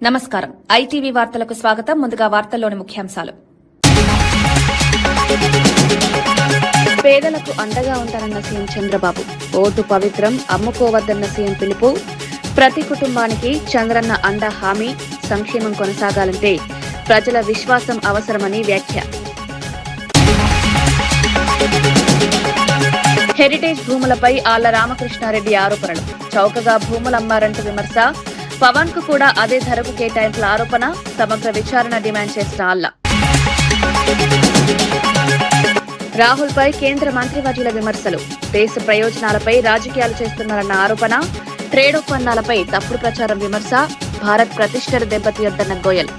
నమస్కారం. ఐటీవీ వార్తలకు స్వాగతం. ముందుగా వార్తల్లోని ముఖ్యాంశాలు. పేదలకు అండగా ఉంటానన్న సీఎం చంద్రబాబు. ఓటు పవిత్రం, అమ్ముకోవద్దన్న సీఎం పిలుపు. ప్రతి కుటుంబానికి చంద్రన్న అండ హామీ. సంక్షేమం కొనసాగాలంటే ప్రజల విశ్వాసం అవసరమని వ్యాఖ్య. హెరిటేజ్ భూములపై ఆళ్ల రామకృష్ణారెడ్డి ఆరోపణలు. చౌకగా భూములమ్మారంటూ విమర్శ. పవన్ కు కూడా అదే ధరకు కేటాయింపుల ఆరోపణ. సమగ్ర విచారణ డిమాండ్ చేసిన ఆళ్ల. రాహుల్ పై కేంద్ర మంత్రివర్యుల విమర్శలు. దేశ ప్రయోజనాలపై రాజకీయాలు చేస్తున్నారన్న ఆరోపణ. ట్రేడ్ ఒప్పందాలపై తప్పుడు ప్రచారం విమర్శ. భారత్ ప్రతిష్టను దెబ్బతీయొద్దన్న గోయల్.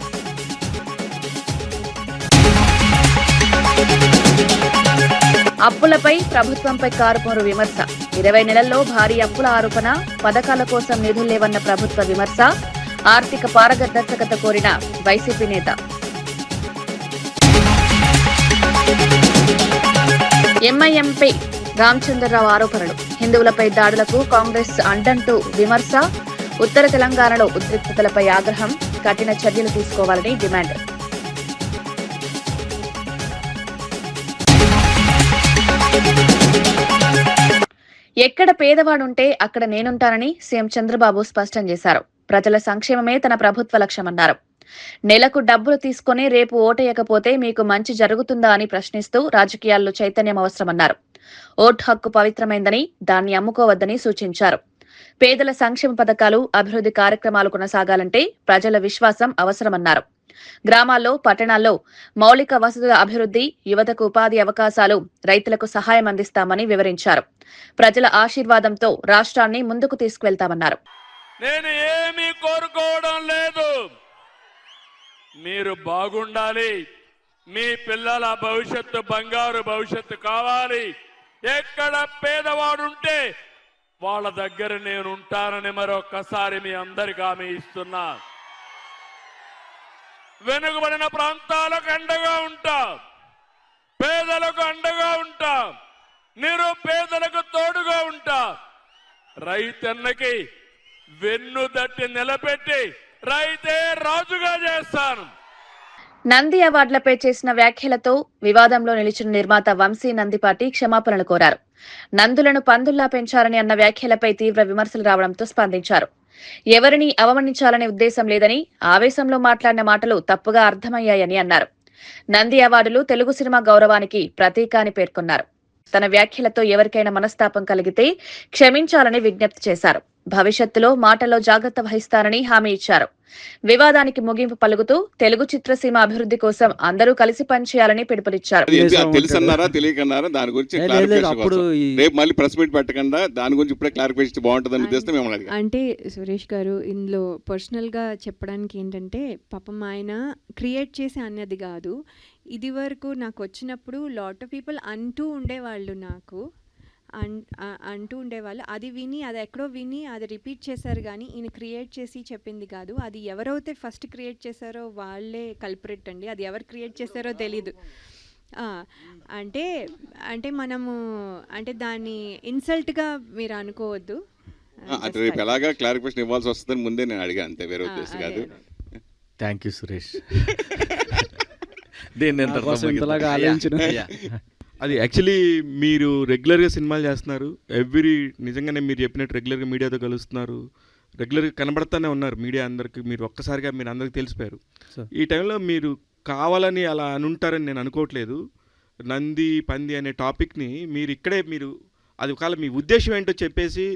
అప్పులపై ప్రభుత్వంపై కారుమూరు విమర్శ. 20 నెలల్లో భారీ అప్పుల ఆరోపణ. పథకాల కోసం నిధులు లేవన్న ప్రభుత్వ విమర్శ. ఆర్థిక పారదర్శకత కోరిన వైసీపీ నేత. ఎంఐఎంపై రామచంద్రరావు ఆరోపణలు. హిందువులపై దాడులకు కాంగ్రెస్ అండంటూ విమర్శ. ఉత్తర తెలంగాణలో ఉద్రిక్తతలపై ఆగ్రహం. కఠిన చర్యలు తీసుకోవాలని డిమాండ్. ఎక్కడ పేదవాడుంటే అక్కడ నేనుంటానని సీఎం చంద్రబాబు స్పష్టం చేశారు. ప్రజల సంక్షేమమే తన ప్రభుత్వ లక్ష్యమన్నారు. నెలకు డబ్బులు తీసుకుని రేపు ఓటేయకపోతే మీకు మంచి జరుగుతుందా అని ప్రశ్నిస్తూ రాజకీయాల్లో చైతన్యం అవసరమన్నారు. ఓటు హక్కు పవిత్రమైందని, దాన్ని అమ్ముకోవద్దని సూచించారు. పేదల సంక్షేమ పథకాలు, అభివృద్ధి కార్యక్రమాలు కొనసాగాలంటే ప్రజల విశ్వాసం అవసరమన్నారు. గ్రామాల్లో, పట్టణాల్లో మౌలిక వసతుల అభివృద్ధి, యువతకు ఉపాధి అవకాశాలు, రైతులకు సహాయం అందిస్తామని వివరించారు. ప్రజల ఆశీర్వాదంతో రాష్ట్రాన్ని ముందుకు తీసుకువెళ్తామన్నారు. నేను ఏమీ కోరుకోవడం లేదు. మీరు బాగుండాలి, మీ పిల్లల భవిష్యత్తు బంగారు భవిష్యత్తు కావాలి. ఎక్కడ పేదవాడుంటే వాళ్ళ దగ్గర నేను ఉంటానని మరొక్కసారి మీ అందరికీ హామీ ఇస్తున్నా. వెనుకబడిన ప్రాంతాలకు అండగా ఉంటా, పేదలకు అండగా ఉంటా, నిరుపేదలకు తోడుగా ఉంటా. రైతన్నకి వెన్ను తట్టి నిలబెట్టి రైతే రాజుగా చేస్తాను. నంది అవార్డులపై చేసిన వ్యాఖ్యలతో వివాదంలో నిలిచిన నిర్మాత వంశీ నందిపాటి క్షమాపణలు కోరారు. నందులను పందుల్లా పెంచారని అన్న వ్యాఖ్యలపై తీవ్ర విమర్శలు రావడంతో స్పందించారు. ఎవరిని అవమానించాలనే ఉద్దేశం లేదని, ఆవేశంలో మాట్లాడిన మాటలు తప్పుగా అర్థమయ్యాయని అన్నారు. నంది అవార్డులు తెలుగు సినిమా గౌరవానికి ప్రతీక అని పేర్కొన్నారు. తన వ్యాఖ్యలతో ఎవరికైనా మనస్తాపం కలిగితే క్షమించాలని విజ్ఞప్తి చేశారు. భవిష్యత్తులో మాటల్లో జాగ్రత్త వహిస్తారని హామీ ఇచ్చారు. వివాదానికి ముగింపు పలుకుతూ తెలుగు చిత్రసీమ అభివృద్ధి కోసం అందరూ కలిసి పనిచేయాలని పిలుపునిచ్చారు. తెలుసన్నారా తెలియకన్నారా దాని గురించి రేపు మళ్ళీ ప్రెస్ మీట్ పెట్టకుండా దాని గురించి ఇప్పుడే క్లారిఫికేషన్ బాగుంటుందని ఉద్దేశం మేము అంటే సురేష్ గారు ఇందులో పర్సనల్గా చెప్పడానికి ఏంటంటే, పాపం ఆయన క్రియేట్ చేసి అన్నది కాదు. ఇది వరకు నాకు వచ్చినప్పుడు లాట్ ఆఫ్ పీపుల్ అంటూ ఉండేవాళ్ళు, నాకు అంటూ ఉండేవాళ్ళు. అది విని, అది ఎక్కడో విని అది రిపీట్ చేశారు, కానీ ఈయన క్రియేట్ చేసి చెప్పింది కాదు. అది ఎవరైతే ఫస్ట్ క్రియేట్ చేశారో వాళ్ళే కల్పరేట్ అండి. అది ఎవరు క్రియేట్ చేశారో తెలీదు. అంటే అంటే మనము అంటే దాన్ని ఇన్సల్ట్గా మీరు అనుకోవద్దు. రేపు ఎలాగా క్లారిఫికేషన్ ఇవ్వాల్సి వస్తుందని ముందే నేను అడిగా, అంతే, వేరే ఉద్దేశం కాదు. Thank you Suresh. అది యాక్చువల్లీ మీరు రెగ్యులర్గా సినిమాలు చేస్తున్నారు, నిజంగానే మీరు చెప్పినట్టు రెగ్యులర్గా మీడియాతో కలుస్తున్నారు, రెగ్యులర్గా కనబడతానే ఉన్నారు మీడియా అందరికి. మీరు ఒక్కసారిగా మీరు అందరికి తెలిసిపోయారు. ఈ టైంలో మీరు కావాలని అలా అనుంటారని నేను అనుకోవట్లేదు. నంది పంది అనే టాపిక్ని మీరు ఇక్కడే అది ఒకవేళ మీ ఉద్దేశం ఏంటో చెప్పేసి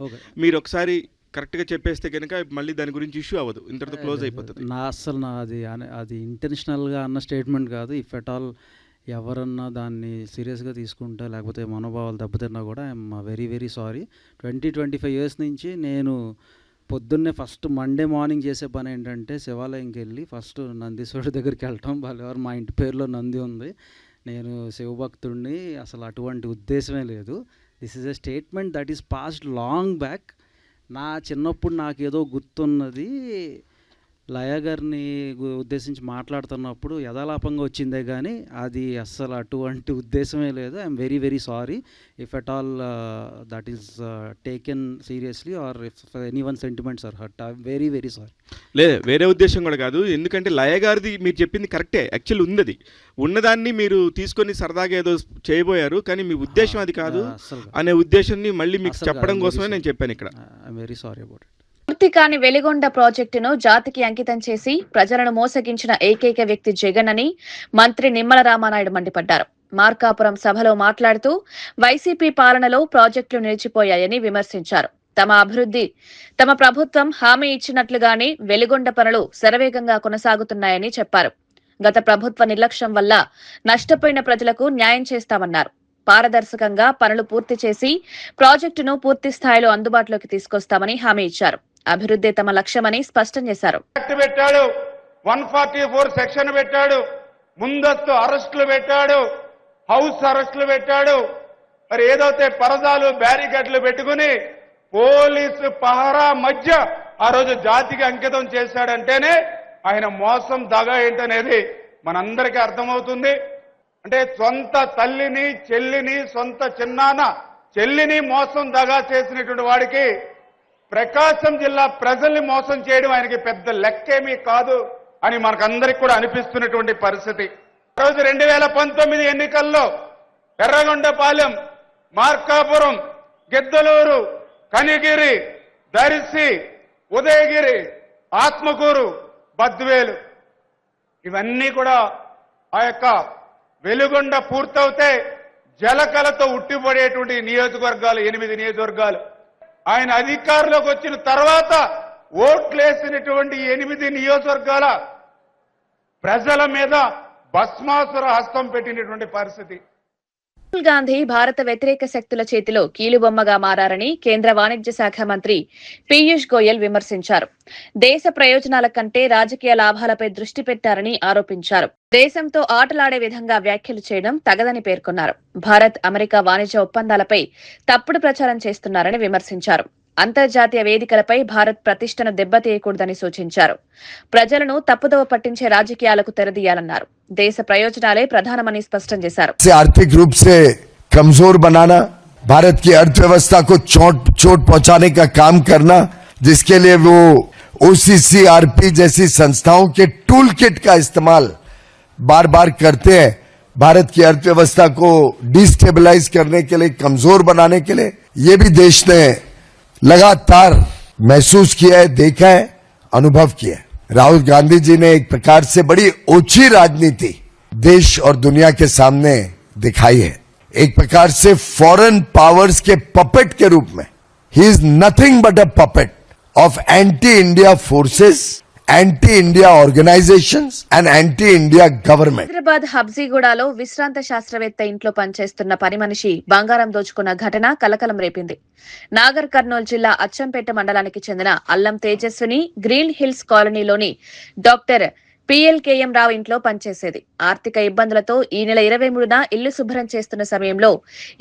మీరు ఒకసారి కరెక్ట్గా చెప్పేస్తే కనుక మళ్ళీ దాని గురించి ఇష్యూ అవ్వదు, ఇంతటితో క్లోజ్ అయిపోతుంది. అది ఇంటెన్షనల్గా అన్న స్టేట్మెంట్ కాదు. ఇఫ్ ఎట్ ఆల్ ఎవరన్నా దాన్ని సీరియస్గా తీసుకుంటా లేకపోతే మనోభావాలు దెబ్బతిన్నా కూడా I'm very very sorry. 20-25 years నుంచి నేను పొద్దున్నే ఫస్ట్ మండే మార్నింగ్ చేసే పని ఏంటంటే శివాలయంకి వెళ్ళి ఫస్ట్ నందీశ్వరుడి దగ్గరికి వెళ్ళటం. వాళ్ళెవరు, మా ఇంటి పేరులో నంది ఉంది, నేను శివభక్తుడిని, అసలు అటువంటి ఉద్దేశమే లేదు. This is a statement that is passed long back. నా చిన్నప్పుడు నాకేదో గుర్తున్నది, లయ గారిని ఉద్దేశించి మాట్లాడుతున్నప్పుడు యథాలాపంగా వచ్చిందే కానీ అది అస్సలు అటువంటి ఉద్దేశమే లేదు. I'm very very sorry if at all that is taken seriously or if any one sentiments are hurt. I'm very very sorry. లేదు, వేరే ఉద్దేశం కూడా కాదు. ఎందుకంటే లయ గారిది మీరు చెప్పింది కరెక్టే, యాక్చువల్ ఉంది, ఉన్నదాన్ని మీరు తీసుకొని సరదాగా ఏదో చేయబోయారు, కానీ మీ ఉద్దేశం అది కాదు అనే ఉద్దేశాన్ని మళ్ళీ మీకు చెప్పడం కోసమే నేను చెప్పాను ఇక్కడ. I'm very sorry about it. పూర్తి కాని వెలిగొండ ప్రాజెక్టును జాతికి అంకితం చేసి ప్రజలను మోసగించిన ఏకైక వ్యక్తి జగన్ అని మంత్రి నిమ్మల రామానాయుడు మండిపడ్డారు. మార్కాపురం సభలో మాట్లాడుతూ వైసీపీ పాలనలో ప్రాజెక్టులు నిలిచిపోయాయని విమర్శించారు. తమ ప్రభుత్వం హామీ ఇచ్చినట్లుగానే వెలిగొండ పనులు శరవేగంగా కొనసాగుతున్నాయని చెప్పారు. గత ప్రభుత్వ నిర్లక్ష్యం వల్ల నష్టపోయిన ప్రజలకు న్యాయం చేస్తామన్నారు. పారదర్శకంగా పనులు పూర్తి చేసి ప్రాజెక్టును పూర్తి స్థాయిలో అందుబాటులోకి తీసుకొస్తామని హామీ ఇచ్చారు. అభివృద్ధి తమ లక్ష్యమని స్పష్టం చేశారు. 144 సెక్షన్ పెట్టాడు, ముందస్తు అరెస్టులు పెట్టాడు, హౌస్ అరెస్టులు పెట్టాడు. మరి ఏదైతే పరదాలు బ్యారికేడ్లు పెట్టుకుని పోలీసు పహరా మధ్య ఆ రోజు జాతికి అంకితం చేశాడంటేనే ఆయన మోసం దగా ఏంటనేది మనందరికీ అర్థమవుతుంది. అంటే సొంత తల్లిని చెల్లిని సొంత చిన్నాన్న చెల్లిని మోసం దగా చేసినటువంటి వాడికి ప్రకాశం జిల్లా ప్రజల్ని మోసం చేయడం ఆయనకి పెద్ద లెక్కేమీ కాదు అని మనకందరికి కూడా అనిపిస్తున్నటువంటి పరిస్థితి. ఆ రోజు 2019 ఎన్నికల్లో ఎర్రగొండపాలెం, మార్కాపురం, గిద్దలూరు, కనిగిరి, దర్శి, ఉదయగిరి, ఆత్మకూరు, బద్వేలు ఇవన్నీ కూడా ఆ యొక్క వెలుగొండ పూర్తవుతే జలకలతో ఉట్టిపడేటువంటి నియోజకవర్గాలు 8 నియోజకవర్గాలు. ఆయన అధికారంలోకి వచ్చిన తర్వాత ఓట్లేసినటువంటి 8 నియోజకవర్గాల ప్రజల మీద భస్మాసుర హస్తం పెట్టినటువంటి పరిస్థితి. రాహుల్ గాంధీ భారత వ్యతిరేక శక్తుల చేతిలో కీలుబొమ్మగా మారారని కేంద్ర వాణిజ్య శాఖ మంత్రి పీయూష్ గోయల్ విమర్శించారు. దేశ ప్రయోజనాల కంటే రాజకీయ లాభాలపై దృష్టి పెట్టారని ఆరోపించారు. దేశంతో ఆటలాడే విధంగా వ్యాఖ్యలు చేయడం తగదని పేర్కొన్నారు. భారత్ అమెరికా వాణిజ్య ఒప్పందాలపై తప్పుడు ప్రచారం చేస్తున్నారని విమర్శించారు. అంతర్జాతీయ వేదికలపై భారత్ ప్రతిష్టను దెబ్బతీయకూడదని సూచించారు. ప్రజలను తప్పుదోవ పట్టించే రాజకీయాలకు తెరదీయాలన్నారు. దేశ ప్రయోజనాలే ప్రధానమని స్పష్టం చేశారు. आर्थिक रूप से कमजोर बनाना, भारत की अर्थव्यवस्था को चोट पहुंचाने का काम करना, जिसके लिए वो OCCRP जैसी संस्थाओं के टूल किट का इस्तेमाल बार बार करते हैं, भारत की अर्थव्यवस्था को डिस्टेबलाइज करने के लिए, कमजोर बनाने के लिए. ये भी देश ने लगातार महसूस किया है, देखा है, अनुभव किया है. राहुल गांधी जी ने एक प्रकार से बड़ी ओछी राजनीति देश और दुनिया के सामने दिखाई है. एक प्रकार से फॉरेन पावर्स के पपेट के रूप में ही is nothing but a puppet of anti India forces, anti India organisations and anti India government. Hyderabad హబ్జీగూడలో విశ్రాంత శాస్త్రవేత్త ఇంట్లో పనిచేస్తున్న పని మనిషి బంగారం దోచుకున్న ఘటన కలకలం రేపింది. నాగర్ కర్నూలు జిల్లా అచ్చంపేట మండలానికి చెందిన అల్లం తేజస్విని గ్రీన్ హిల్స్ కాలనీలోని డాక్టర్ PLKM రావు ఇంట్లో పనిచేసేది. ఆర్థిక ఇబ్బందులతో ఈ నెల 23న ఇల్లు శుభ్రం చేస్తున్న సమయంలో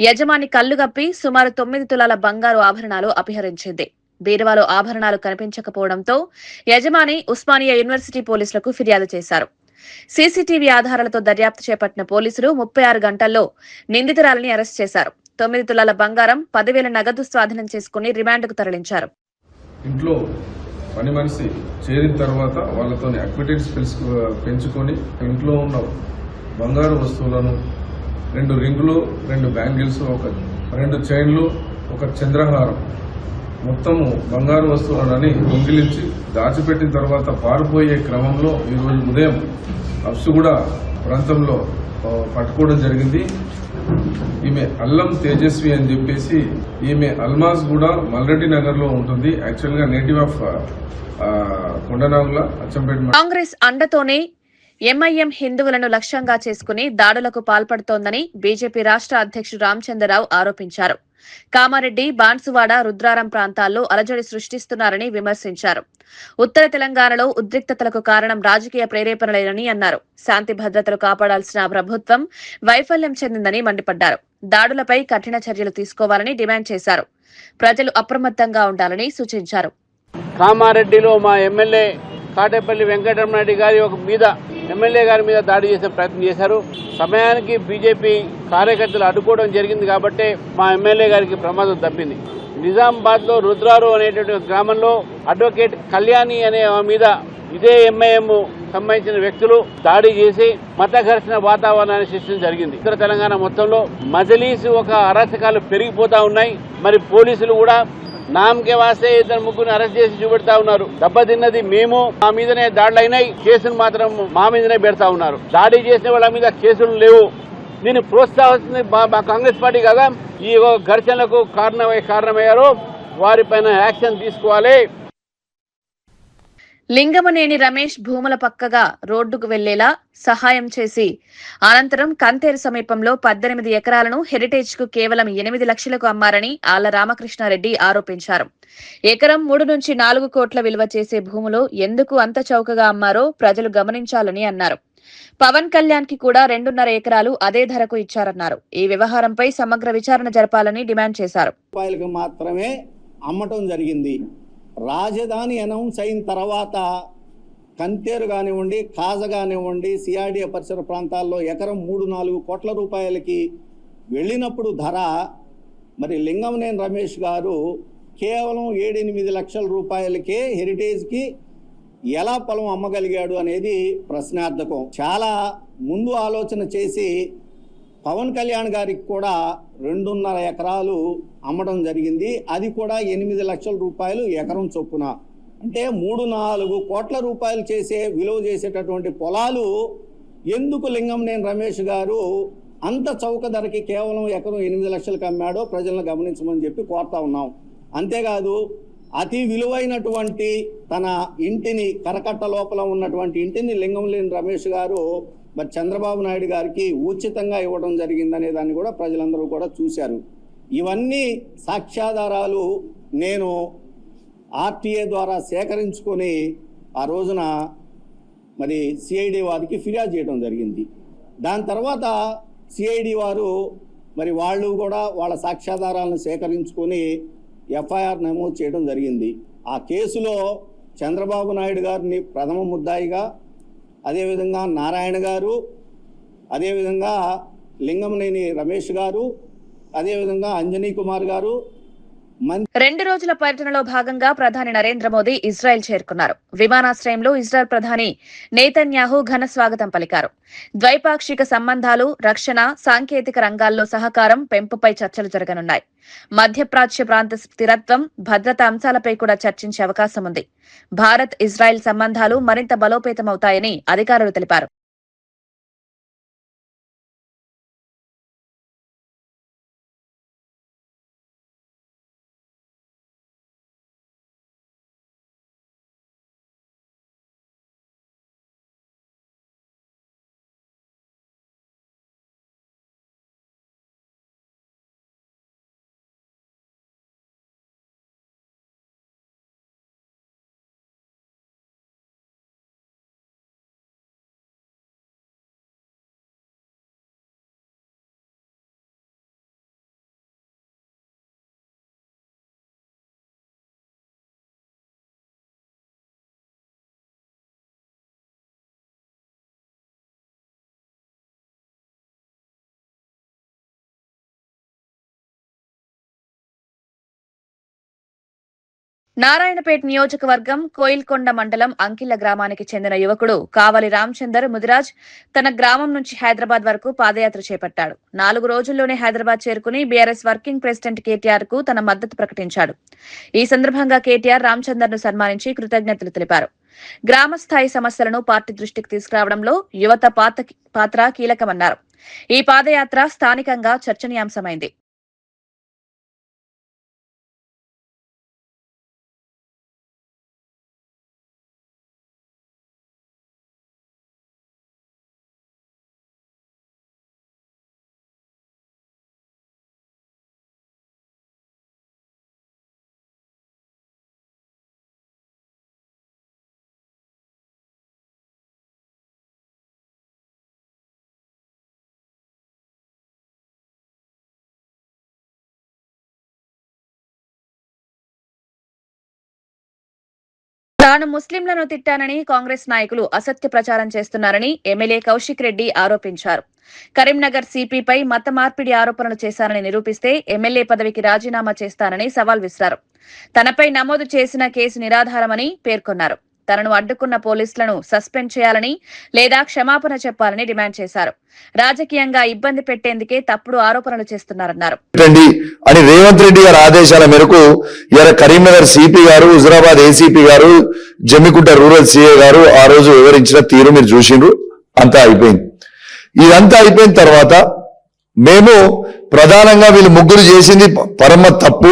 యజమాని కళ్లుగప్పి సుమారు 9 తులాల బంగారు ఆభరణాలు అపహరించింది. బీరువాలో ఆభరణాలు కనిపించకపోవడంతో యజమాని ఉస్మానియా యూనివర్సిటీ పోలీసులకు ఫిర్యాదు చేశారు. సీసీటీవీ ఆధారాలతో దర్యాప్తు చేపట్టిన పోలీసులు 36 గంటల్లో నిందితురాలిని అరెస్ట్ చేశారు. 9 తులాల బంగారం, 10,000 నగదు స్వాధీనం చేసుకుని రిమాండ్కు తరలించారు. ఇంట్లో పని మనిషి చేరిన తర్వాత వాళ్ళతో అక్విటెన్స్ పెంచుకొని ఇంట్లో ఉన్న బంగారు వస్తువులను 2 రింగులు, 2 బ్యాంగిల్స్, 2 చైన్లు, 1 చంద్రహారం మొత్తము బంగారు వస్తువులని దొంగిలించి దాచిపెట్టిన తర్వాత పారిపోయే క్రమంలో ఈరోజు ఉదయం అప్సుగూడ ప్రాంతంలో పట్టుకోవడం జరిగింది. ఈమె అల్లం తేజస్వి అని చెప్పేసి, ఈమె అల్మాస్ కూడా మల్రెడ్డి నగర్ లో ఉంటుంది. యాక్చువల్ గా నేటివ్ ఆఫ్ కొండనాగుల అచ్చంపేట. కాంగ్రెస్ అండతోనే ఎంఐఎం హిందువులను లక్ష్యంగా చేసుకుని దాడులకు పాల్పడుతోందని బీజేపీ రాష్ట్ర అధ్యక్షుడు రామచంద్రరావు ఆరోపించారు. కామారెడ్డి, బాన్సువాడ, రుద్రారం ప్రాంతాల్లో అలజడి సృష్టిస్తున్నారని విమర్శించారు. ఉత్తర తెలంగాణలో ఉద్రిక్తతలకు కారణం రాజకీయ ప్రేరేపణలేనని అన్నారు. శాంతి భద్రతలు కాపాడాల్సిన ప్రభుత్వం వైఫల్యం చెందిందని మండిపడ్డారు. దాడులపై కఠిన చర్యలు తీసుకోవాలని డిమాండ్ చేశారు. ప్రజలు అప్రమత్తంగా ఉండాలని సూచించారు. కామారెడ్డిలో మా ఎమ్మెల్యే కాటేపల్లి వెంకటరమణారెడ్డి గారి మీద ఎమ్మెల్యే గారి మీద దాడి చేసే ప్రయత్నం చేశారు. సమయానికి బీజేపీ కార్యకర్తలు అడ్డుకోవడం జరిగింది కాబట్టి మా ఎమ్మెల్యే గారికి ప్రమాదం తప్పింది. నిజామాబాద్ లో రుద్రారు అనేటువంటి గ్రామంలో అడ్వకేట్ కళ్యాణి అనే మీద ఇదే ఎంఐఎం సంబంధించిన వ్యక్తులు దాడి చేసి మత ఘర్షణ వాతావరణాన్ని సృష్టించడం జరిగింది. ఉత్తర తెలంగాణ మొత్తంలో మజలీసు ఒక అరాచకాలు పెరిగిపోతా ఉన్నాయి. మరి పోలీసులు కూడా నామకే వాస్తే ఇద్దరు ముగ్గురిని అరెస్ట్ చేసి చూపెడతా ఉన్నారు. దెబ్బతిన్నది మేము, మా మీదనే దాడులు అయినాయి, కేసులు మాత్రం మా మీదనే పెడతా ఉన్నారు. దాడి చేసిన వాళ్ళ మీద కేసులు లేవు. దీన్ని ప్రోత్సహిస్తుంది మా కాంగ్రెస్ పార్టీ కదా. ఈ ఘర్షణలకు కారణమయ్యారో వారిపైన యాక్షన్ తీసుకోవాలి. లింగమనేని రమేష్ భూముల పక్కగా రోడ్డుకు వెళ్లేలా సహాయం చేసి అనంతరం కంతేరు సమీపంలో 18 ఎకరాలను హెరిటేజ్ కు కేవలం 8 లక్షలకు అమ్మారని ఆళ్ల రామకృష్ణారెడ్డి ఆరోపించారు. ఎకరం 3 నుంచి 4 కోట్ల విలువ చేసే భూములు ఎందుకు అంత చౌకగా అమ్మారో ప్రజలు గమనించాలని అన్నారు. పవన్ కళ్యాణ్ కి కూడా 2.5 ఎకరాలు అదే ధరకు ఇచ్చారన్నారు. ఈ వ్యవహారంపై సమగ్ర విచారణ జరపాలని డిమాండ్ చేశారు. మాత్రమే అమ్మటం జరిగింది. రాజధాని అనౌన్స్ అయిన తర్వాత కంతేరు కానివ్వండి, కాజ కానివ్వండి, సిఆర్డీఏ పరిసర ప్రాంతాల్లో ఎకరం 3-4 కోట్ల రూపాయలకి వెళ్ళినప్పుడు ధర మరి లింగమనేని రమేష్ గారు కేవలం 7-8 లక్షల రూపాయలకే హెరిటేజ్కి ఎలా పొలం అమ్మగలిగాడు అనేది ప్రశ్నార్థకం. చాలా ముందు ఆలోచన చేసి పవన్ కళ్యాణ్ గారికి కూడా 2.5 ఎకరాలు అమ్మడం జరిగింది. అది కూడా 8 లక్షల రూపాయలు ఎకరం చొప్పున. అంటే 3-4 కోట్ల రూపాయలు విలువ చేసేటటువంటి పొలాలు ఎందుకు లింగమనేని రమేష్ గారు అంత చౌక ధరకి కేవలం ఎకరం 8 లక్షలకు అమ్మాడో ప్రజలను గమనించమని చెప్పి కోరుతా ఉన్నాం. అంతేకాదు అతి విలువైనటువంటి తన ఇంటిని, కరకట్ట లోపల ఉన్నటువంటి ఇంటిని లింగమనేని రమేష్ గారు మరి చంద్రబాబు నాయుడు గారికి ఉచితంగా ఇవ్వడం జరిగిందనే దాన్ని కూడా ప్రజలందరూ కూడా చూశారు. ఇవన్నీ సాక్ష్యాధారాలు నేను ఆర్టీఏ ద్వారా సేకరించుకొని ఆ రోజున మరి సిఐడి వారికి ఫిర్యాదు చేయడం జరిగింది. దాని తర్వాత సిఐడి వారు మరి వాళ్ళు కూడా వాళ్ళ సాక్ష్యాధారాలను సేకరించుకొని ఎఫ్ఐఆర్ నమోదు చేయడం జరిగింది. ఆ కేసులో చంద్రబాబు నాయుడు గారిని ప్రథమ ముద్దాయిగా, అదేవిధంగా నారాయణ గారు, అదేవిధంగా లింగమనేని రమేష్ గారు, అదేవిధంగా అంజనీ కుమార్ గారు. 2 రోజుల పర్యటనలో భాగంగా ప్రధాని నరేంద్ర మోదీ ఇజ్రాయెల్ చేరుకున్నారు. విమానాశ్రయంలో ఇజ్రాయెల్ ప్రధాని నేతన్యాహు ఘన స్వాగతం పలికారు. ద్వైపాక్షిక సంబంధాలు, రక్షణ, సాంకేతిక రంగాల్లో సహకారం పెంపుపై చర్చలు జరగనున్నాయి. మధ్యప్రాచ్య ప్రాంత స్థిరత్వం, భద్రతా అంశాలపై కూడా చర్చించే అవకాశం ఉంది. భారత్ ఇజ్రాయెల్ సంబంధాలు మరింత బలోపేతమవుతాయని అధికారులు తెలిపారు. నారాయణపేట్ నియోజకవర్గం కోయిల్కొండ మండలం అంకిళ్ల గ్రామానికి చెందిన యువకుడు కావలి రామచందర్ ముదిరాజ్ తన గ్రామం నుంచి హైదరాబాద్ వరకు పాదయాత్ర చేపట్టాడు. 4 రోజుల్లోనే హైదరాబాద్ చేరుకుని బీఆర్ఎస్ వర్కింగ్ ప్రెసిడెంట్ కేటీఆర్ కు తన మద్దతు ప్రకటించాడు. ఈ సందర్భంగా కేటీఆర్ రామచందర్ ను సన్మానించి కృతజ్ఞతలు తెలిపారు. గ్రామ స్థాయి సమస్యలను పార్టీ దృష్టికి తీసుకురావడంలో యువత పాత్ర కీలకమన్నారు. ఈ పాదయాత్ర స్థానికంగా చర్చనీయాంశమైంది. తాను ముస్లింలను తిట్టానని కాంగ్రెస్ నాయకులు అసత్య ప్రచారం చేస్తున్నారని ఎమ్మెల్యే కౌశిక్ రెడ్డి ఆరోపించారు. కరీంనగర్ సిపిపై మత మార్పిడి ఆరోపణలు చేశారని నిరూపిస్తే ఎమ్మెల్యే పదవికి రాజీనామా చేస్తానని సవాల్ విసిరారు. తనపై నమోదు చేసిన కేసు నిరాధారమని పేర్కొన్నారు. తనను అడ్డుకున్న పోలీసులను సస్పెండ్ చేయాలని లేదా క్షమాపణ చెప్పాలని డిమాండ్ చేశారు. రాజకీయంగా ఇబ్బంది పెట్టేందుకే తప్పుడు ఆరోపణలు చేస్తున్నారన్నారు. అని రేవంత్ రెడ్డి గారి ఆదేశాల మేరకు ఇవాళ కరీంనగర్ సిపి గారు, హుజరాబాద్ ఏసీపీ గారు, జమ్మికుంట రూరల్ సిఐ గారు ఆ రోజు వివరించిన తీరు మీరు చూసిండ్రు. అంతా అయిపోయింది. ఇదంతా అయిపోయిన తర్వాత మేము ప్రధానంగా వీళ్ళు ముగ్గురు చేసింది పరమ తప్పు.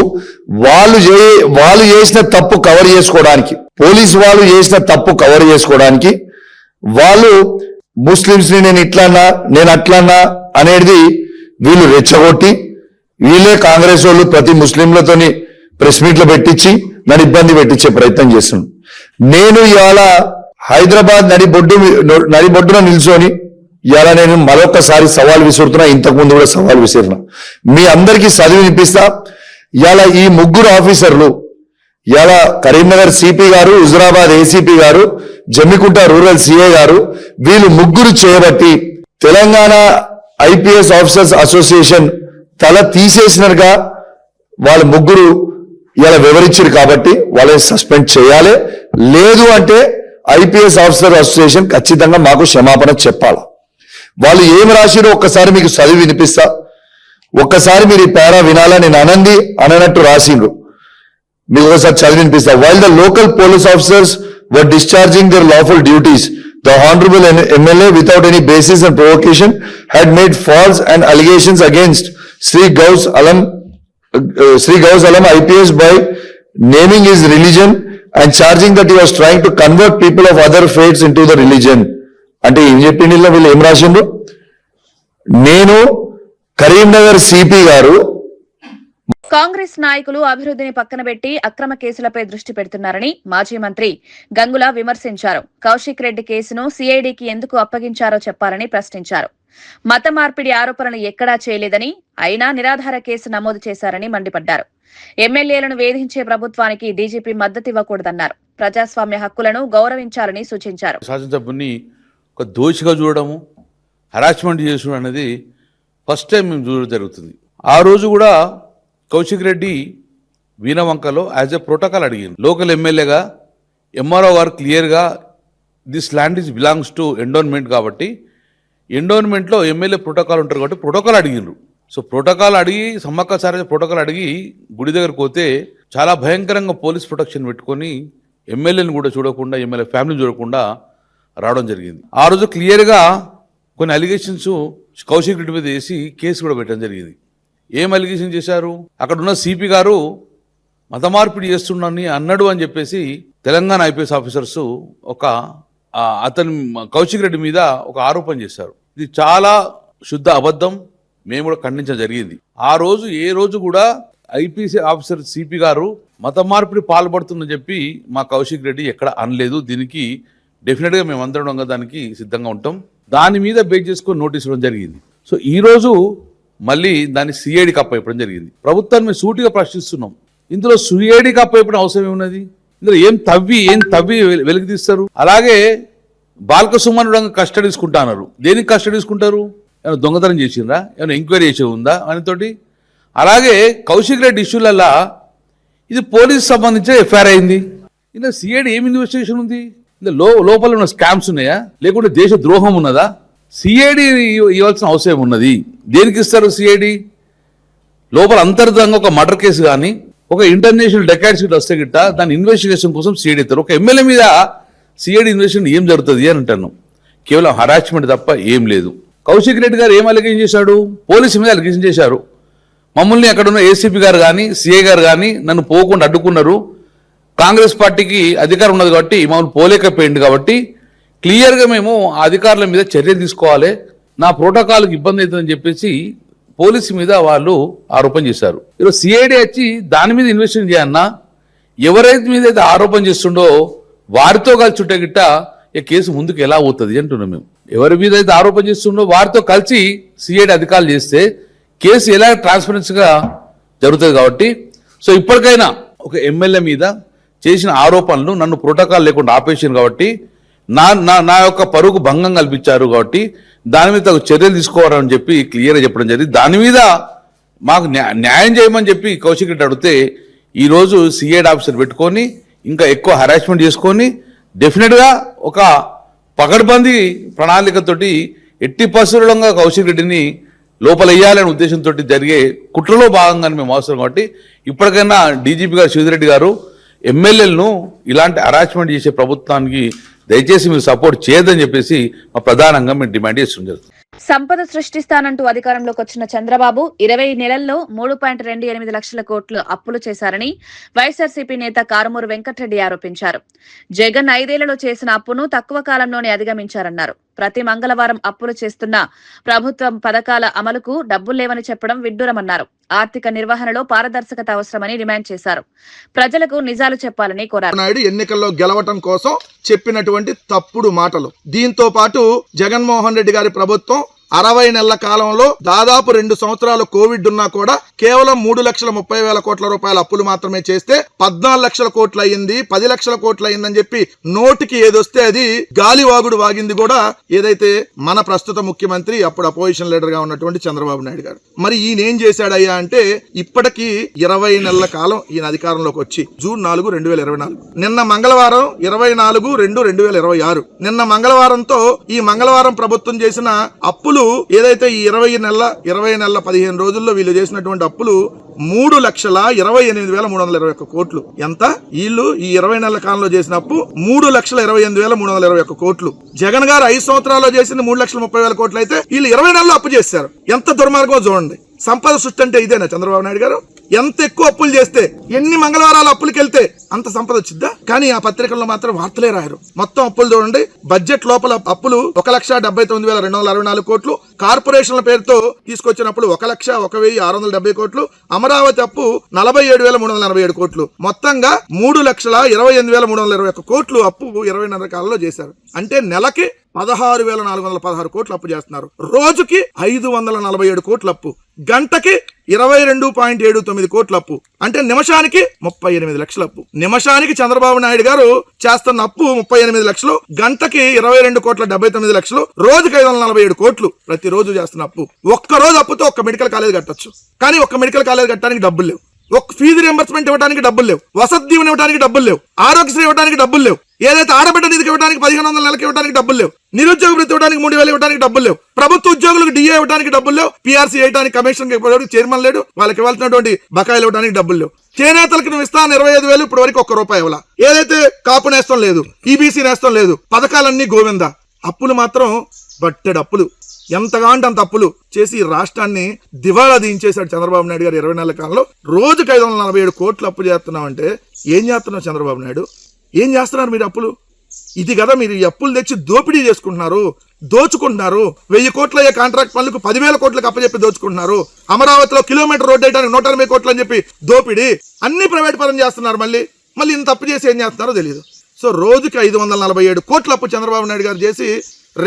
వాళ్ళు చేసిన తప్పు కవర్ చేసుకోవడానికి, పోలీసు వాళ్ళు చేసిన తప్పు కవర్ చేసుకోవడానికి వాళ్ళు ముస్లింస్ ని నేను ఇట్లన్నా నేను అట్లన్నా అనేది వీళ్ళు రెచ్చగొట్టి, వీళ్ళే కాంగ్రెస్ వాళ్ళు ప్రతి ముస్లింలతోని ప్రెస్ మీట్లు పెట్టించి నన్ను ఇబ్బంది పెట్టించే ప్రయత్నం చేస్తున్నాను. నేను ఇవాళ హైదరాబాద్ నడిబొడ్డున నిల్చొని ఇవాళ నేను మరొకసారి సవాల్ విసురుతున్నా. ఇంతకు ముందు కూడా సవాల్ విసిరినా. మీ అందరికీ చదివి వినిపిస్తా. ఇవాళ ఈ ముగ్గురు ఆఫీసర్లు, ఇవాళ కరీంనగర్ సిపి గారు, హుజరాబాద్ ఏసీపీ గారు, జమ్మికుంట రూరల్ సిఐ గారు, వీళ్ళు ముగ్గురు చేయబట్టి తెలంగాణ ఐపీఎస్ ఆఫీసర్స్ అసోసియేషన్ తల తీసేసినట్టుగా వాళ్ళ ముగ్గురు ఇలా వివరించారు. కాబట్టి వాళ్ళని సస్పెండ్ చేయాలి. లేదు అంటే ఐపీఎస్ ఆఫీసర్ అసోసియేషన్ ఖచ్చితంగా మాకు క్షమాపణ చెప్పాలి. వాళ్ళు ఏం రాసిరో ఒక్కసారి మీకు చదివి వినిపిస్తా. ఒక్కసారి మీరు ఈ పేరా వినాలా. నేను అననట్టు రాసిండ్రు. మీకు ఒకసారి చదివి వినిపిస్తా. While the local police officers were discharging their lawful duties, the honorable MLA without any basis and provocation had made false and allegations against Sri Gaus Alam IPS by naming his religion and charging that he was trying to convert people of other faiths into the religion. అంటే ఏం చెప్పింది వీళ్ళు ఏం రాసిండ్రు? నేను Karimnagar CP గారు. కాంగ్రెస్ నాయకులు అభివృద్ధిని పక్కన పెట్టి అక్రమ కేసులపై దృష్టి పెడుతున్నారని మాజీ మంత్రి గంగుల విమర్శించారు. కౌశిక్ రెడ్డి కేసును సిఐడికి ఎందుకు అప్పగించారో చెప్పాలని ప్రశ్నించారు. మత మార్పిడి ఆరోపణలు ఎక్కడా చేయలేదని, అయినా నిరాధార కేసు నమోదు చేశారని మండిపడ్డారు. ఎమ్మెల్యేలను వేధించే ప్రభుత్వానికి డీజీపీ మద్దతివ్వకూడదన్నారు. ప్రజాస్వామ్య హక్కులను గౌరవించాలని సూచించారు. శాసనసభ్యుని ఒక దోషిగా చూడడము, హరాస్మెంట్ చేసుడు అనేది ఫస్ట్ టైం మేము చూడడం జరుగుతుంది. ఆ రోజు కూడా కౌశిక్ రెడ్డి వీణవంకలో యాజ్ ఎ ప్రోటోకాల్ అడిగింది. లోకల్ ఎమ్మెల్యేగా ఎంఆర్ఓ గారు క్లియర్గా this land is belongs to endowment కాబట్టి ఎండోన్మెంట్లో ఎమ్మెల్యే ప్రోటోకాల్ ఉంటారు కాబట్టి ప్రోటోకాల్ అడిగిండ్రు. సో ప్రోటోకాల్ అడిగి సమ్మక్క సారథి ప్రోటోకాల్ అడిగి గుడి దగ్గరకు పోతే చాలా భయంకరంగా పోలీస్ ప్రొటెక్షన్ పెట్టుకొని ఎమ్మెల్యేని కూడా చూడకుండా, ఎమ్మెల్యే ఫ్యామిలీని చూడకుండా రావడం జరిగింది. ఆ రోజు క్లియర్గా కొన్ని అలిగేషన్స్ కౌశిక్ రెడ్డి మీద వేసి కేసు కూడా పెట్టడం జరిగింది. ఏం అలిగేషన్ చేశారు? అక్కడ ఉన్న సిపి గారు మత మార్పిడి చేస్తున్నానని అన్నాడు అని చెప్పేసి తెలంగాణ ఐపీఎస్ ఆఫీసర్స్ అతని కౌశిక్ రెడ్డి మీద ఒక ఆరోపణ చేశారు. ఇది చాలా శుద్ధ అబద్ధం. మేము కూడా ఖండించడం జరిగింది. ఆ రోజు ఏ రోజు కూడా ఐపీఎస్ ఆఫీసర్ సిపి గారు మత మార్పిడి పాల్పడుతుందని చెప్పి మా కౌశిక్ రెడ్డి ఎక్కడ అనలేదు. దీనికి డెఫినెట్గా మేము అందరం దానికి సిద్ధంగా ఉంటాం. దాని మీద బేస్ చేసుకొని నోటీస్ ఇవ్వడం జరిగింది. సో ఈరోజు మళ్ళీ దాన్ని సిఐడికి అప్పచెప్పడం జరిగింది. ప్రభుత్వాన్ని మేము సూటిగా ప్రశ్నిస్తున్నాం. ఇందులో సిఐడికి అప్పచెప్పడం అవసరం ఏమున్నది? ఇందులో ఏం తవ్వి వెలికి తీస్తారు? అలాగే బాల్క సుమన్ కస్టడీ తీసుకుంటా అన్నారు. దేనికి కస్టడీ తీసుకుంటారు? ఏమైనా దొంగతనం చేసిండ్రా? ఏమైనా ఎంక్వైరీ చేసి ఉందా ఆయనతోటి? అలాగే కౌశిక్ రెడ్డి ఇష్యూలల్లా ఇది పోలీసు సంబంధించిన ఎఫ్ఐఆర్ అయింది. ఇందులో సిఐడి ఏం ఇన్వెస్టిగేషన్ ఉంది? ఇందులో లోపల ఉన్న స్కామ్స్ ఉన్నాయా, లేకుంటే దేశ ద్రోహం ఉన్నదా? సిఐడి ఇవ్వాల్సిన అవసరం ఉన్నది. దేనికి ఇస్తారు సిఐడి? లోపల అంతర్గతంగా ఒక మర్డర్ కేసు కానీ ఒక ఇంటర్నేషనల్ డెకాయిట్స్ వస్తే గిట్ట దాని ఇన్వెస్టిగేషన్ కోసం సిఐడి ఇస్తారు. ఒక ఎమ్మెల్యే మీద సిఐడి ఇన్వెస్టిగేషన్ ఏం జరుగుతుంది అని అంటాను. కేవలం హరాస్మెంట్ తప్ప ఏం లేదు. కౌశిక్ రెడ్డి గారు ఏం అలిగేషన్ చేశాడు? పోలీసు మీద అలిగేషన్ చేశారు. మమ్మల్ని అక్కడ ఉన్న ఏసీపీ గారు కానీ సిఐ గారు కానీ నన్ను పోకుండా అడ్డుకున్నారు. కాంగ్రెస్ పార్టీకి అధికారం ఉన్నది కాబట్టి మమ్మల్ని పోలేకపోయింది కాబట్టి క్లియర్గా మేము ఆ అధికారుల మీద చర్యలు తీసుకోవాలి, నా ప్రోటోకాల్కి ఇబ్బంది అవుతుందని చెప్పేసి పోలీసు మీద వాళ్ళు ఆరోపణ చేశారు. ఈరోజు సిఐడి వచ్చి దాని మీద ఇన్వెస్టిగేషన్ చేయన్నా, ఎవరైతే మీద అయితే ఆరోపణ చేస్తుండో వారితో కలిసి ఉంటే గిట్ట ఈ కేసు ముందుకు ఎలా పోతుంది అంటున్నాం మేము. ఎవరి మీద అయితే ఆరోపణ చేస్తుండో వారితో కలిసి సిఐడి అధికారులు చేస్తే కేసు ఎలా ట్రాన్స్పరెన్సీగా జరుగుతుంది కాబట్టి సో ఇప్పటికైనా ఒక ఎమ్మెల్యే మీద చేసిన ఆరోపణలు నన్ను ప్రోటోకాల్ లేకుండా ఆపేసారు కాబట్టి నా యొక్క పరుగు భంగం కల్పించారు కాబట్టి దాని మీద చర్యలు తీసుకోవాలని చెప్పి క్లియర్గా చెప్పడం జరిగింది. దాని మీద మాకు న్యాయం చేయమని చెప్పి కౌశిక్ రెడ్డి అడిగితే ఈరోజు సిఐడి ఆఫీసర్ పెట్టుకొని ఇంకా ఎక్కువ హరాస్మెంట్ చేసుకొని డెఫినెట్గా ఒక పకడ్బందీ ప్రణాళికతోటి ఎట్టి పరిస్థితుల్లో కౌశిక్ రెడ్డిని లోపల వేయాలనే ఉద్దేశంతో జరిగే కుట్రలో భాగంగానే మేము అవసరం కాబట్టి ఇప్పటికైనా డీజీపీ గారు శివరెడ్డి గారు ఎమ్మెల్యేలను ఇలాంటి హరాస్మెంట్ చేసే ప్రభుత్వానికి దయచేసి మీరు సపోర్ట్ చేయదని చెప్పేసి మా ప్రధానంగా మేము డిమాండ్ చేస్తుంది జరుగుతుంది. సంపద సృష్టిస్తానంటూ అధికారంలోకి వచ్చిన చంద్రబాబు 20 నెలల్లో 3.28 లక్షల కోట్లు అప్పులు చేశారని వైఎస్ఆర్సీపీ నేత కారుమూరు వెంకటరెడ్డి ఆరోపించారు. జగన్ 5 ఏళ్లలో చేసిన అప్పును తక్కువ కాలంలోనే అధిగమించారన్నారు. ప్రతి మంగళవారం అప్పులు చేస్తున్న ప్రభుత్వం పథకాల అమలుకు డబ్బులు లేవని చెప్పడం విడ్డూరమన్నారు. ఆర్థిక నిర్వహణలో పారదర్శకత అవసరమని డిమాండ్ చేశారు. ప్రజలకు నిజాలు చెప్పాలని కోరారు. నాయుడు ఎన్నికల్లో గెలవటం కోసం చెప్పినటువంటి తప్పుడు మాటలు, దీంతో పాటు జగన్మోహన్ రెడ్డి గారి ప్రభుత్వం 60 నెలల కాలంలో దాదాపు 2 సంవత్సరాలు కోవిడ్ ఉన్నా కూడా కేవలం 3,30,000 కోట్ల రూపాయల అప్పులు మాత్రమే చేస్తే 14 లక్షల కోట్లు అయ్యింది, 10 లక్షల కోట్లు అయ్యిందని చెప్పి నోటికి ఏదొస్తే అది గాలివాగుడు వాగింది కూడా ఏదైతే మన ప్రస్తుత ముఖ్యమంత్రి అప్పుడు అపోజిషన్ లీడర్ గా ఉన్నటువంటి చంద్రబాబు నాయుడు గారు. మరి ఈయన ఏం చేశాడయ్యా అంటే ఇప్పటికీ 20 నెలల కాలం ఈయన అధికారంలోకి వచ్చి జూన్ 4, 2024 నిన్న మంగళవారం 24/2/2026 నిన్న మంగళవారంతో ఈ మంగళవారం ప్రభుత్వం చేసిన అప్పులు ఏదైతే ఈ 20 నెలల 15 రోజుల్లో వీళ్ళు చేసినటువంటి అప్పులు 3,28,321 కోట్లు. ఎంత? వీళ్ళు ఈ 20 నెలల కాలంలో చేసిన అప్పు 3,28,321 కోట్లు. జగన్ గారు 5 సంవత్సరాల్లో చేసింది 3,30,000 కోట్లు అయితే వీళ్ళు 20 నెలల్లో అప్పు చేశారు. ఎంత దుర్మార్గం చూడండి. సంపద సృష్టి అంటే ఇదేనా చంద్రబాబు నాయుడు గారు? ఎంత ఎక్కువ అప్పులు చేస్తే, ఎన్ని మంగళవారాలు అప్పులకి వెళ్తే అంత సంపద వచ్చిద్దా? కానీ ఆ పత్రికల్లో మాత్రం వార్తలే రాయరు. మొత్తం అప్పులు చూడండి. బడ్జెట్ లోపల అప్పులు 1,79,264 కోట్లు, కార్పొరేషన్ల పేరుతో తీసుకొచ్చినప్పుడు 1,01,670 కోట్లు, అమరావతి అప్పు 47,347 కోట్లు, మొత్తంగా 3,28,321 కోట్లు అప్పు 20 నెలల కాలంలో చేశారు. అంటే నెలకి 16,416 కోట్లు అప్పు చేస్తున్నారు. రోజుకి 547 కోట్ల అప్పు, గంటకి 22.79 కోట్ల అప్పు, అంటే నిమిషానికి 38 లక్షల అప్పు. నిమిషానికి చంద్రబాబు నాయుడు గారు చేస్తున్న అప్పు 38 లక్షలు, గంటకి 22.79 లక్షలు, రోజుకి 547 కోట్లు ప్రతిరోజు చేస్తున్న అప్పు. ఒక్క రోజు అప్పుతో ఒక్క మెడికల్ కాలేజ్ కట్టొచ్చు, కానీ ఒక్క మెడికల్ కాలేజ్ కట్టడానికి డబ్బులు లేవు. ఒక్క ఫీజు రియంబర్స్మెంట్ ఇవ్వడానికి డబ్బులు లేవు, వసతి దీవెన ఇవ్వడానికి డబ్బులు లేవు, ఆరోగ్యశ్రీ ఇవ్వడానికి డబ్బులు లేవు, ఏదైతే ఆడబిడ్డ నిధికి ఇవ్వడానికి 1,500 నెలకి ఇవ్వడానికి డబ్బులు లేవు, నిరుద్యోగ వృత్తి ఇవ్వడానికి 3,000 ఇవ్వడానికి డబ్బులు లేవు, ప్రభుత్వ ఉద్యోగులకు డిఏ ఇవ్వడానికి డబ్బులు లేవు, పీఆర్సీ వేయడానికి కమిషన్ చైర్మన్ లేడు, వాళ్ళకి ఇవ్వాల్సినటువంటి బకాయిలు ఇవ్వడానికి డబ్బులు లేవు. చేనేతలకు నువ్వు ఇస్తాను 25,000, ఇప్పటి వరకు ₹1 ఇవ్వాల. ఏదైతే కాపు నేస్తం లేదు, ఈబీసీ నేస్తం లేదు, పథకాలన్నీ గోవింద. అప్పులు మాత్రం బట్టెడు అప్పులు, ఎంతగా అంటే అంత అప్పులు చేసి రాష్ట్రాన్ని దివాళా దించేశాడు చంద్రబాబు నాయుడు గారు 20 నెలల కాలంలో. రోజుకి 547 కోట్లు అప్పు చేస్తున్నావు అంటే ఏం చేస్తున్నావు చంద్రబాబు నాయుడు? ఏం చేస్తున్నారు మీరు అప్పులు? ఇది కదా మీరు ఈ అప్పులు తెచ్చి దోపిడీ చేసుకుంటున్నారు, దోచుకుంటున్నారు. 1000 కోట్ల అయ్యే కాంట్రాక్ట్ పనులకు 10,000 కోట్లకు అప్పచెప్పి దోచుకుంటున్నారు. అమరావతిలో కిలోమీటర్ రోడ్డు వేయడానికి 180 కోట్లు అని చెప్పి దోపిడీ, అన్ని ప్రైవేట్ పరం చేస్తున్నారు. మళ్ళీ ఇంత అప్పు చేసి ఏం చేస్తున్నారో తెలియదు. సో రోజుకి 547 కోట్ల అప్పు చంద్రబాబు నాయుడు గారు చేసి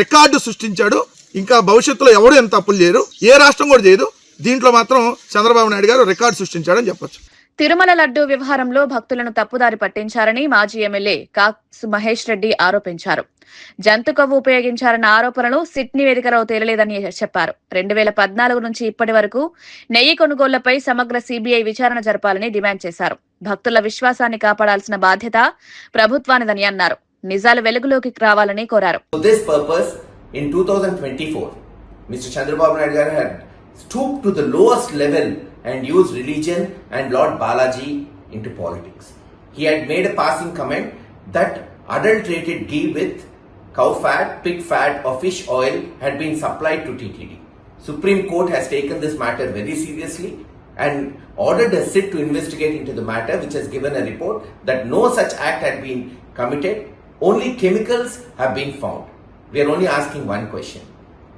రికార్డు సృష్టించాడు. ఇంకా భవిష్యత్తులో ఎవరు ఎంత అప్పులు చేయరు, ఏ రాష్ట్రం కూడా చేయదు. దీంట్లో మాత్రం చంద్రబాబు నాయుడు గారు రికార్డు సృష్టించాడని చెప్పొచ్చు. తిరుమల లడ్డూ వ్యవహారంలో భక్తులను తప్పుదారి పట్టించారని మాజీ ఎమ్మెల్యే కాసు మహేష్ రెడ్డి ఆరోపించారు. జంతు కొవ్వు ఉపయోగించారన్న ఆరోపణలు సిట్ నివేదికలో తేలలేదని చెప్పారు. 2014 నుంచి ఇప్పటి వరకు నెయ్యి కొనుగోళ్లపై సమగ్ర సిబిఐ విచారణ జరపాలని డిమాండ్ చేశారు. భక్తుల విశ్వాసాన్ని కాపాడాల్సిన బాధ్యత ప్రభుత్వానిదని అన్నారు. నిజాలు వెలుగులోకి రావాలని కోరారు. In 2024, Mr. Chandrababu Naidu Garu had stooped to the lowest level and used religion and Lord Balaji into politics. He had made a passing comment that adulterated ghee with cow fat, pig fat or fish oil had been supplied to TTD. Supreme Court has taken this matter very seriously and ordered a sit to investigate into the matter, which has given a report that no such act had been committed, only chemicals have been found. We are only asking one question.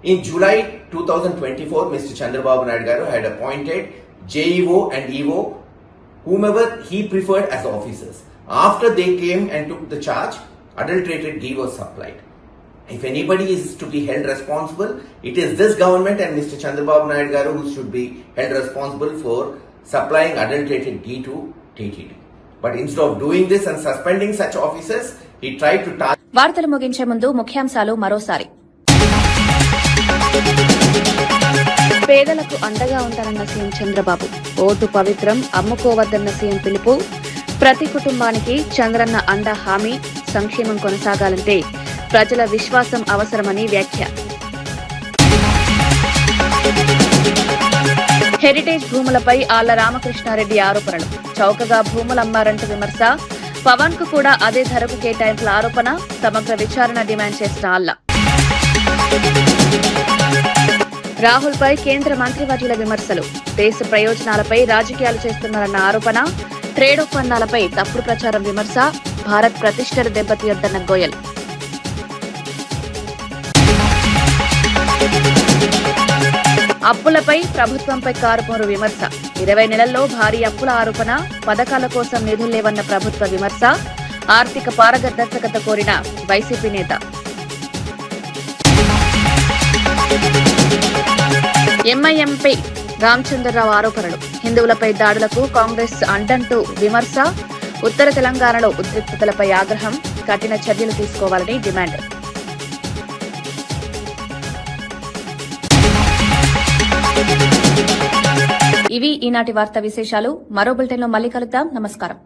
In July 2024, Mr. Chandrababu Naidu Garu had appointed JEO and EO, whomever he preferred as officers. After they came and took the charge, adulterated ghee was supplied. If anybody is to be held responsible, it is this government and Mr. Chandrababu Naidu Garu who should be held responsible for supplying adulterated ghee to TTD. But instead of doing this and suspending such officers, he tried to target. వార్తలు ముగించే ముందు ముఖ్యాంశాలు మరోసారి. పేదలకు అండగా ఉంటారన్న CM Chandrababu. Vote పవిత్రం, అమ్ముకోవద్దన్న CM పిలుపు. ప్రతి కుటుంబానికి చంద్రన్న అండ హామీ. సంక్షేమం కొనసాగాలంటే ప్రజల విశ్వాసం అవసరమని వ్యాఖ్య. హెరిటేజ్ భూములపై ఆళ్ల రామకృష్ణారెడ్డి ఆరోపణలు. చౌకగా భూములు అమ్మారంటూ విమర్శ. పవన్ కు కూడా అదే ధరకు కేటాయింపుల ఆరోపణ. సమగ్ర విచారణ డిమాండ్ చేసిన ఆళ్ల. రాహుల్ పై కేంద్ర మంత్రివర్యుల విమర్శలు. దేశ ప్రయోజనాలపై రాజకీయాలు చేస్తున్నారన్న ఆరోపణ. ట్రేడ్ ఒప్పందాలపై తప్పుడు ప్రచారం విమర్శ. భారత్ ప్రతిష్టలు దెబ్బతీయొద్దన్న గోయల్. అప్పులపై ప్రభుత్వంపై కారుమూరు విమర్శ. 20 నెలల్లో భారీ అప్పుల ఆరోపణ. పథకాల కోసం నిధులు లేవన్న ప్రభుత్వ విమర్శ. ఆర్థిక పారదర్శకత కోరిన వైసీపీ నేత. ఎంఐఎంపై రామచంద్రరావు ఆరోపణలు. హిందువులపై దాడులకు కాంగ్రెస్ అండంటూ విమర్శ. ఉత్తర తెలంగాణలో ఉద్రిక్తతలపై ఆగ్రహం. కఠిన చర్యలు తీసుకోవాలని డిమాండ్. ఇవి ఈనాటి వార్తా విశేషాలు. మరో బులెటిన్లో మళ్ళీ కలుద్దాం. నమస్కారం.